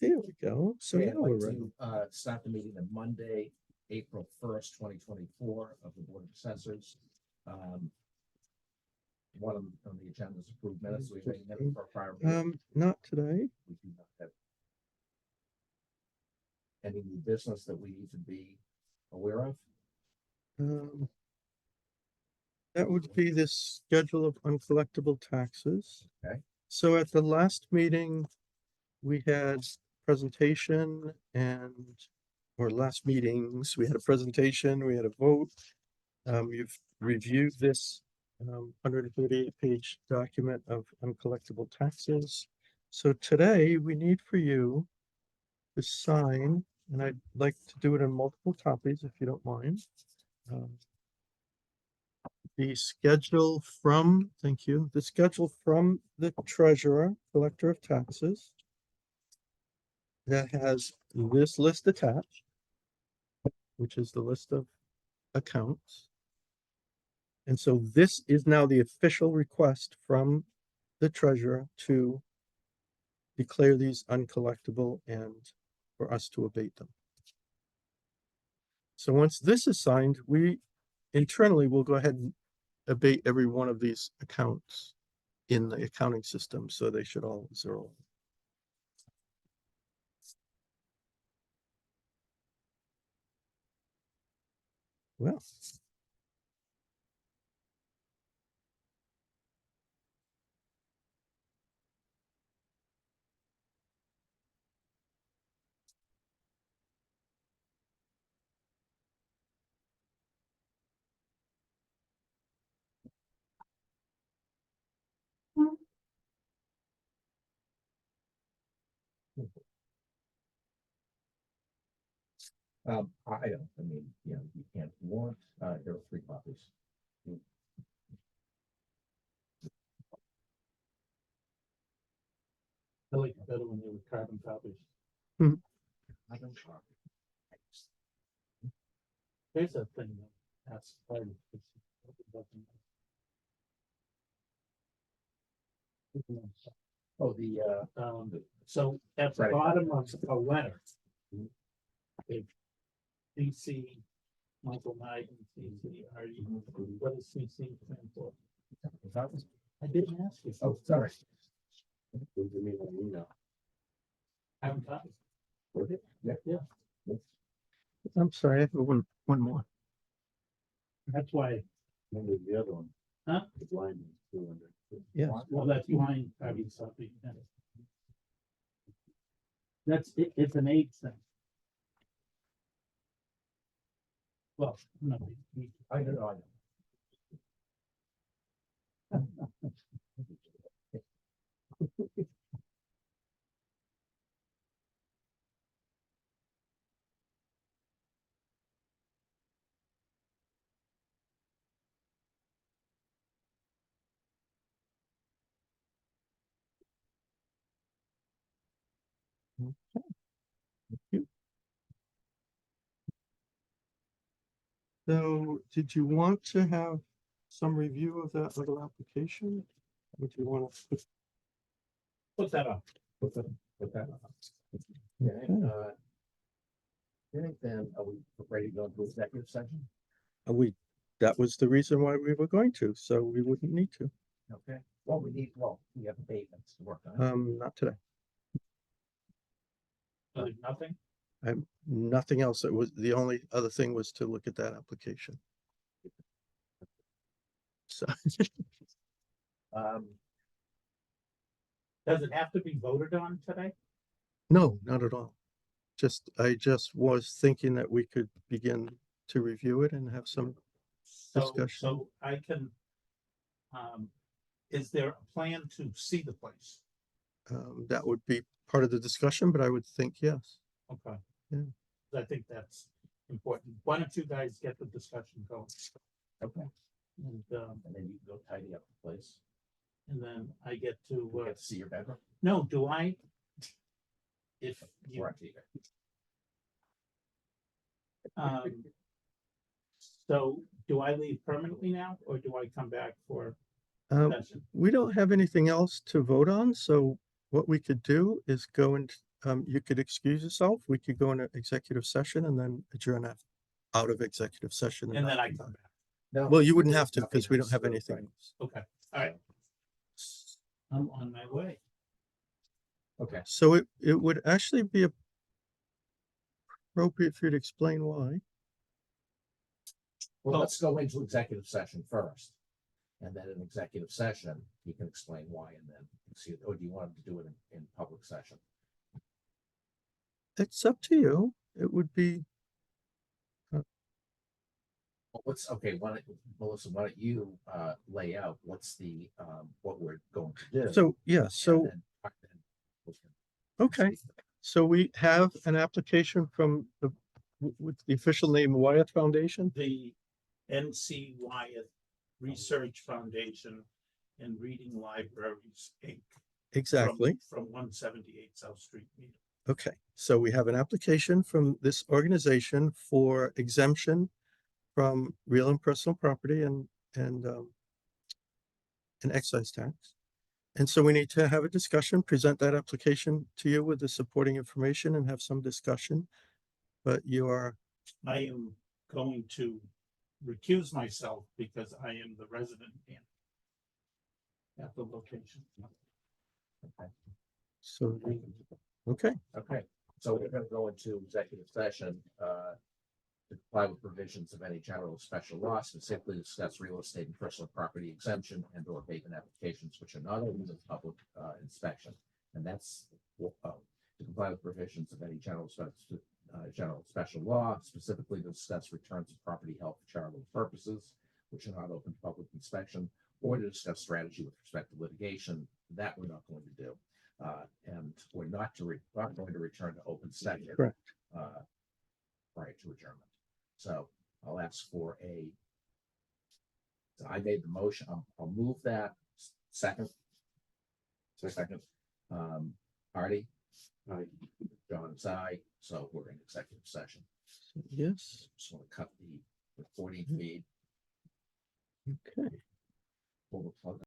there we go. So Okay, now I'd we're like ready. to start the meeting on Monday, April 1st, 2024 of the Board of Assessors. One of them on the agenda is approved minutes. We have any minutes for our prior meeting? Not today. We do not have any new business that we need to be aware of. That would be this schedule of uncollectible taxes. Okay. So at the last meeting, we had presentation or last meetings, we had a presentation, we had a vote. You've reviewed this 138-page document of uncollectible taxes. So today we need for you to sign, and I'd like to do it in multiple copies if you don't mind. The schedule from, thank you, the schedule from the treasurer, collector of taxes, that has this list attached, which is the list of accounts. And so this is now the official request from the treasurer to declare these uncollectible and for us to abate them. So once this is signed, we internally will go ahead and abate every one of these accounts in the accounting system, so they should all zero. Well, I don't, I mean, you can't want, there are 3 copies. I like it better when they were carbon copies. I don't copy. There's a thing that's part of this. Oh, the, So at the Right. bottom of a letter, if CC Michael Knight and CC Artie, what does CC stand for? I didn't ask you. oh, sorry. Carbon copies. Yeah. I'm sorry, I have one more. That's why. Remember the other one? Huh? The blind one, 200. Yeah. Well, that's mine. Carbon copy. That's it. It's an 8 thing. Well, no. I know. So did you want to have some review of that little application? Would you want to? Put that up. Put that on. Okay, then are we ready to go into executive session? That was the reason why we were going to, so we wouldn't need to. Okay, we have abatements to work on. Not today. There's nothing. Nothing else. It was, the only other thing was to look at that application. So, Does it have to be voted on today? no, not at all. I just was thinking that we could begin to review it and have some discussion. So I can, is there a plan to see the place? That would be part of the discussion, but I would think yes. Okay. Yeah. I think that's important. Why don't you guys get the discussion going? Okay, And then you can go tidy up the place. then I get to, You get to see your bedroom. no, do I? If you, We're on TV. so do I leave permanently now, or do I come back for Um, session? we don't have anything else to vote on, so what we could do is go into you could excuse yourself. We could go into executive session and then adjourn out of executive session. And then not I come come back. back. No, Well, you wouldn't have to nothing because we don't else, have right. anything. else. Okay, all right. I'm on my way. Okay, So it would actually be appropriate for you to explain why. well, Oh. let's go into executive session first. And then in executive session, you can explain why and then see, or do you want to do it in public session? It's up to you. It would be, Well, okay, Melissa, why don't you lay out what's the what we're going to do? so, yeah, and so, then we can okay. speak to that. So we have an application from with the official name Wyeth Foundation. The NC Wyeth Research Foundation and Reading Libraries, Inc. Exactly. From 178 South Street, Needham. Okay, so we have an application from this organization for exemption from real and personal property and excise tax. And so we need to have a discussion, present that application to you with the supporting information and have some discussion. But you are, I am going to recuse myself because I am the resident in at the location. so, okay, Okay, so we're gonna go into executive session, to comply with provisions of any general or special law, specifically discuss real estate and personal property exemption and or abatement applications which are not open to public, inspection. And that's, to comply with provisions of any general special law, specifically to discuss returns of property held for charitable purposes, which are not open to public inspection, or to discuss strategy with respect to litigation. That we're not going to do. And we're not going to return to open session. correct. Prior to adjournment. So I'll ask for so I made the motion. I'll move that. Second. Second. Artie. Aye. John's aye. So we're in executive session. So, yes, Just want to cut the recording feed. okay. Pull the plug